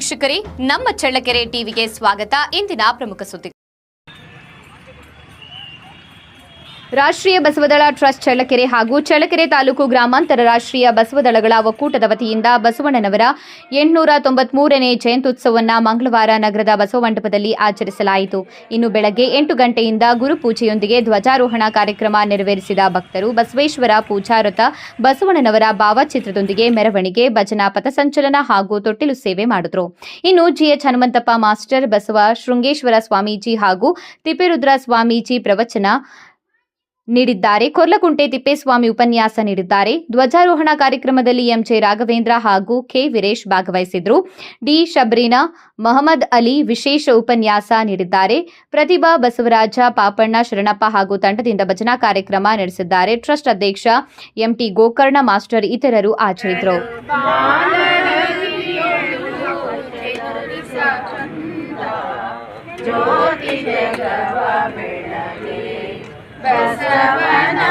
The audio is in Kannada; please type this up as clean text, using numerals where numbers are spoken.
ವೀಕ್ಷಕರೇ, ನಮ್ಮ ಚಳ್ಳಕೆರೆ ಟಿವಿಗೆ ಸ್ವಾಗತ. ಇಂದಿನ ಪ್ರಮುಖ ಸುದ್ದಿ. ರಾಷ್ಟ್ರೀಯ ಬಸವದಳ ಟ್ರಸ್ಟ್ ಚಳ್ಳಕೆರೆ ಹಾಗೂ ಚಳ್ಳಕೆರೆ ತಾಲೂಕು ಗ್ರಾಮಾಂತರ ರಾಷ್ಟ್ರೀಯ ಬಸವದಳಗಳ ಒಕ್ಕೂಟದ ವತಿಯಿಂದ ಬಸವಣ್ಣನವರ 893ನೇ ಜಯಂತ್ಯುತ್ಸವವನ್ನು ಮಂಗಳವಾರ ನಗರದ ಬಸವ ಮಂಟಪದಲ್ಲಿ ಆಚರಿಸಲಾಯಿತು. ಇನ್ನು ಬೆಳಗ್ಗೆ 8 ಗಂಟೆಯಿಂದ ಗುರುಪೂಜೆಯೊಂದಿಗೆ ಧ್ವಜಾರೋಹಣ ಕಾರ್ಯಕ್ರಮ ನೆರವೇರಿಸಿದ ಭಕ್ತರು ಬಸವೇಶ್ವರ ಪೂಜಾರಥ ಬಸವಣ್ಣನವರ ಭಾವಚಿತ್ರದೊಂದಿಗೆ ಮೆರವಣಿಗೆ, ಭಜನಾ ಪಥಸಂಚಲನ ಹಾಗೂ ತೊಟ್ಟಿಲು ಸೇವೆ ಮಾಡಿದರು. ಇನ್ನು ಜಿಎಚ್ ಹನುಮಂತಪ್ಪ ಮಾಸ್ಟರ್, ಬಸವ ಶೃಂಗೇಶ್ವರ ಸ್ವಾಮೀಜಿ ಹಾಗೂ ತಿಪ್ಪೇರುದ್ರ ಸ್ವಾಮೀಜಿ ಪ್ರವಚನ ನೀಡಿದ್ದಾರೆ. ಕೊರ್ಲಕುಂಟೆ ತಿಪ್ಪೇಸ್ವಾಮಿ ಉಪನ್ಯಾಸ ನೀಡಿದ್ದಾರೆ. ಧ್ವಜಾರೋಹಣ ಕಾರ್ಯಕ್ರಮದಲ್ಲಿ ಎಂಜೆ ರಾಘವೇಂದ್ರ ಹಾಗೂ ಕೆ ವೀರೇಶ್ ಭಾಗವಹಿಸಿದ್ರು. ಡಿ ಶಬ್ರೀನಾ, ಮಹಮ್ಮದ್ ಅಲಿ ವಿಶೇಷ ಉಪನ್ಯಾಸ ನೀಡಿದ್ದಾರೆ. ಪ್ರತಿಭಾ, ಬಸವರಾಜ, ಪಾಪಣ್ಣ, ಶರಣಪ್ಪ ಹಾಗೂ ತಂಡದಿಂದ ಭಜನಾ ಕಾರ್ಯಕ್ರಮ ನಡೆಸಿದ್ದಾರೆ. ಟ್ರಸ್ಟ್ ಅಧ್ಯಕ್ಷ ಎಂಟಿ ಗೋಕರ್ಣ ಮಾಸ್ಟರ್ ಇತರರು ಹಾಜರಿದ್ದರು. ಬಸವನ